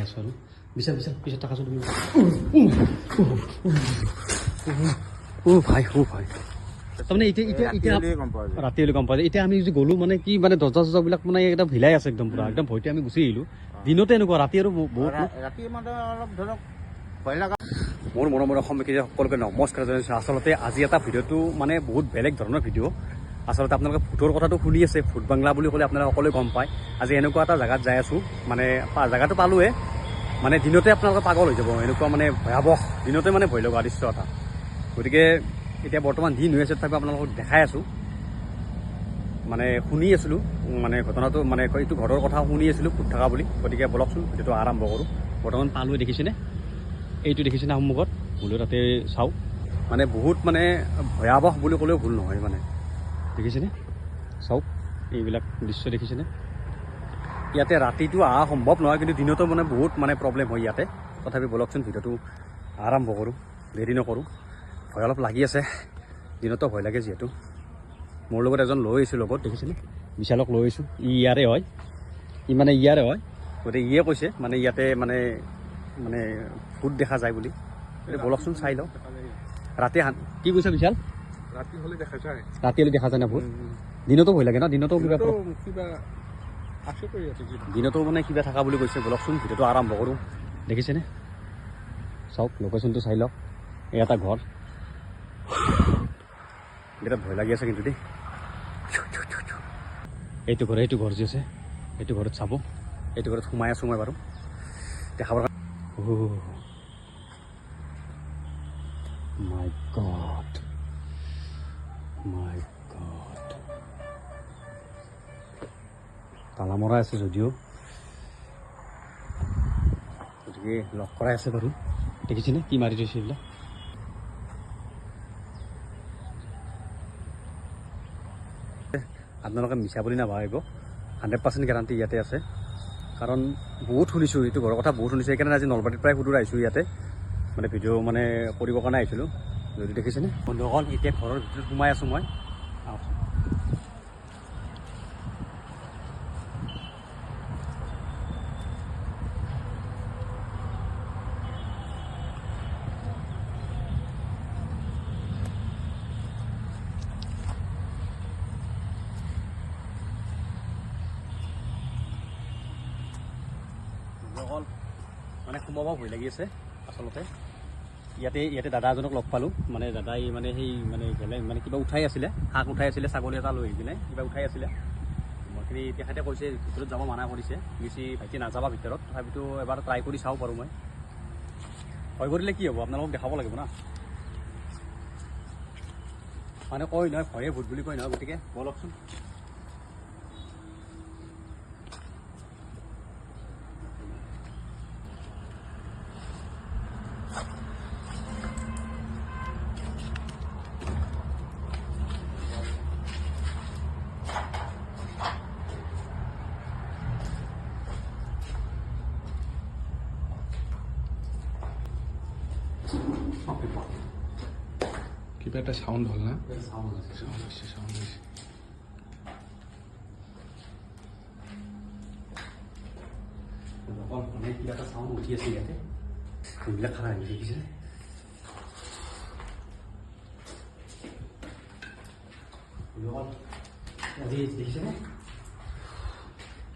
দেখাই আছোঁ আৰু বিশাল বিশাল পিছত থাকাচোন তুমি ভাই ভাই তাৰমানে এতিয়া ৰাতি হ'লে গম পোৱা যায় এতিয়া আমি যদি গ'লোঁ মানে কি মানে দৰ্জা চৰ্জাবিলাক মানে একদম ভিলাই আছে একদম পুৰা একদম ভয়তে আমি গুচি আহিলোঁ দিনতে এনেকুৱা ৰাতি আৰু বহুত ৰাতি মানে অলপ ধৰক ভয় লগা মোৰ মৰমৰ অসমবাসী সকলোকে নমস্কাৰ জনাইছোঁ আচলতে আজি এটা ভিডিঅ'টো মানে বহুত বেলেগ ধৰণৰ ভিডিঅ' আচলতে আপোনালোকে ভূতৰ কথাটো শুনি আছে ভূত বাংলা বুলি ক'লে আপোনালোকে সকলোৱে গম পায় আজি এনেকুৱা এটা জেগাত যাই আছোঁ মানে জেগাটো পালোৱে মানে দিনতে আপোনালোকে পাগল হৈ যাব এনেকুৱা মানে ভয়াৱহ দিনতে মানে ভয় লগা দৃশ্য এটা গতিকে এতিয়া বৰ্তমান দিন হৈ আছে তথাপি আপোনালোকক দেখাই আছোঁ মানে শুনি আছিলোঁ মানে ঘটনাটো মানে এইটো ঘৰৰ কথা শুনি আছিলোঁ ভূত থকা বুলি গতিকে বলকচোন ভিডিঅ'টো আৰম্ভ কৰোঁ বৰ্তমান পালোৱে দেখিছেনে এইটো দেখিছেনে সন্মুখত বোলো তাতে চাওঁ মানে বহুত মানে ভয়াৱহ বুলি ক'লেও ভুল নহয় মানে দেখিছেনে চাওক এইবিলাক দৃশ্য দেখিছেনে ইয়াতে ৰাতিটো অহা সম্ভৱ নহয় কিন্তু দিনতো মানে বহুত মানে প্ৰব্লেম হয় ইয়াতে তথাপি বলকচোন ভিডিঅ'টো আৰম্ভ কৰোঁ দেৰি নকৰোঁ ভয় অলপ লাগি আছে দিনতো ভয় লাগে যিহেতু মোৰ লগত এজন লৈ আহিছোঁ লগত দেখিছেনে বিশালক লৈ আহিছোঁ ইয়াৰে হয় মানে ইয়াৰে হয় গতিকে ইয়ে কৈছে মানে ইয়াতে মানে মানে ভূত দেখা যায় বুলি বলকচোন চাই লওঁ ৰাতি কি কৈছে বিশাল ৰাতি হ'লে দেখা যায় ৰাতি হ'লে দেখা যায় না ভূত দিনতো ভয় লাগে ন দিনতো কিবা আছে কৰি আছে দিনতো মানে কিবা থকা বুলি কৈছে বলকচোন ভিডিঅ'টো আৰম্ভ কৰোঁ দেখিছেনে চাওক লোকেশ্যনটো চাই লওক এই এটা ঘৰ বিৰাট ভয় লাগি আছে কিন্তু দেই এইটো ঘৰ যি আছে এইটো ঘৰত চাব এইটো ঘৰত সোমাই আছোঁ মই বাৰু দেখাবৰ মাই গড তালা মৰা আছে যদিও গতিকে লক কৰাই আছে বাৰু দেখিছেনে কি মাৰি থৈছে এইবিলাক আপোনালোকে মিছা বুলি নাভাবিব 100% গেৰাণ্টি ইয়াতে আছে কাৰণ বহুত শুনিছোঁ এইটো ঘৰৰ কথা বহুত শুনিছোঁ সেইকাৰণে আজি নলবাৰীৰ পৰাই সুদূৰ আহিছোঁ ইয়াতে মানে ভিডিঅ' মানে কৰিবৰ কাৰণে আহিছিলোঁ যদি দেখিছেনে বন্ধুসকল এতিয়া ঘৰৰ ভিতৰত সোমাই আছোঁ মই অকল মানে সোমাব ভয় লাগি আছে আচলতে ইয়াতে দাদা এজনক লগ পালোঁ মানে দাদাই মানে সেই মানে বেলেগ মানে কিবা উঠাই আছিলে শাক উঠাই আছিলে ছাগলী এটা লৈ আহি কিনে কিবা উঠাই আছিলে মইখিনি তেখেতে কৈছে ভিতৰত যাব মানা কৰিছে বেছি ভাইটি নাযাবা ভিতৰত তথাপিতো এবাৰ ট্ৰাই কৰি চাওঁ পাৰোঁ মই ভয় কৰিলে কি হ'ব আপোনালোকক দেখাব লাগিব না মানে কয় নহয় ভয়ে ভূত বুলি কয় নহয় গতিকে বলকচোন কিবা এটা সাউন্ড হল না সাউন্ড আছে অনেক কিবা এটা সাউন্ড উঠি আছে ইয়াতে সেইবিলাক খানা আহি দেখিছে দেখিছেনে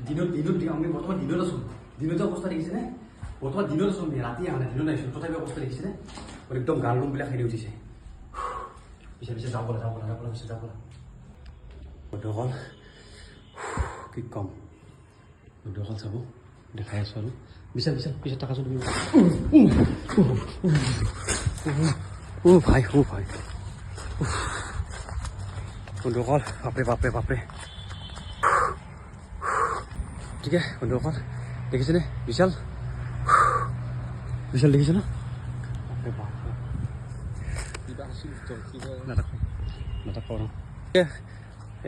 দিনত আমি বৰ্তমান দিনত আছোঁ দিনতে অৱস্থা দেখিছেনে বৰ্তমান দিনত আছোঁ আমি ৰাতি আহা নাই দিনত আহিছোঁ তথাপি অৱস্থা দেখিছেনে একদম গাল ৰুমবিলাক হেৰি উঠিছে পিছে যাব পিছে যাব বন্ধুসকল কি ক'ম বন্ধুসকল চাব দেখাই আছোঁ আৰু বিশাল পিছত থাকাচোন তুমি ভাই বন্ধুসকল বাপৰে ঠিক আছে বন্ধুসকল দেখিছেনে বিশাল দেখিছে ন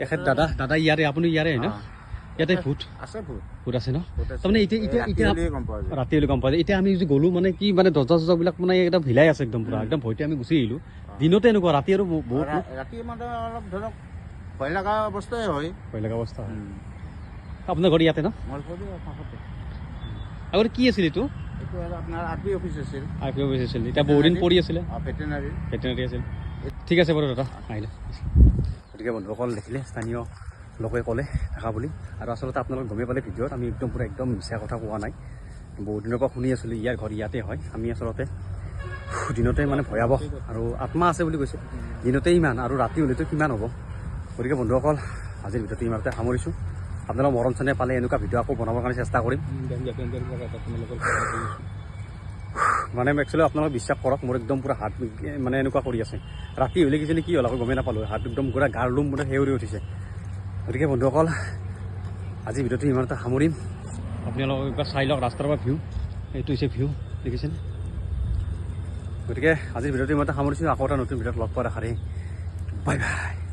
এখেত দাদা ইয়াৰে আপুনি ইয়াৰে হয় ন ইয়াতে ভূত আছে আছে ন তাৰমানে এতিয়া ৰাতি হ'লে গম পোৱা যায় এতিয়া আমি যদি গ'লোঁ মানে কি মানে দৰ্জা চৰ্জাবিলাক মানে একদম ভিলাই আছে একদম পুৰা একদম ভয়তে আমি গুচি আহিলোঁ দিনতে এনেকুৱা ৰাতি আৰু বহুত ৰাতি মানে অলপ ধৰক ভয় লগা অৱস্থাই হয় ভয় লগা অৱস্থা হয় আপোনাৰ ঘৰ ইয়াতে ন মোৰ ঘৰ কাষতে আগতে কি আছিল এইটো এইটো আৰু আপোনাৰ RP অফিচ আছিল আই পি অফিচ আছিল এতিয়া বহুদিন পৰি আছিলে ভেটেনাৰী ভেটেনাৰী আছিল ঠিক আছে বাৰু দাদা আহিলে গতিকে বন্ধুসকল দেখিলে স্থানীয় লোকে ক'লে থকা বুলি আৰু আচলতে আপোনালোক গমেই পালে ভিডিঅ'ত আমি একদম পূৰা একদম মিছা কথা কোৱা নাই বহুত দিনৰ পৰা শুনি আছিলোঁ ইয়াৰ ঘৰ ইয়াতে হয় আমি আচলতে দিনতে মানে ভয়াৱহ আৰু আত্মা আছে বুলি কৈছে দিনতে ইমান আৰু ৰাতি হ'লেতো কিমান হ'ব গতিকে বন্ধুসকল আজিৰ ভিডিঅ'টো ইমানতে সামৰিছোঁ আপোনালোক মৰম চেনেহ পালে এনেকুৱা ভিডিঅ' আকৌ বনাবৰ কাৰণে চেষ্টা কৰিম মানে একচুৱেলি আপোনালোকে বিশ্বাস কৰক মোৰ একদম পূৰা হাত মানে এনেকুৱা কৰি আছে ৰাতি হ'লে কিজানি কি হ'ল আকৌ গমেই নাপালোঁ হাত একদম পূৰা গাৰ লোম মানে সেউৰি উঠিছে গতিকে বন্ধুসকল আজি ভিডিঅ'টো ইমানতে সামৰিম আপোনালোকে একবাৰ চাই লওক ৰাস্তাৰ পৰা ভিউ এইটো হৈছে ভিউ দেখিছেনে গতিকে আজিৰ ভিডিঅ'টো ইমানতে সামৰিছোঁ আকৌ এটা নতুন ভিডিঅ'ত লগ পোৱাৰ আশাৰে বাই বাই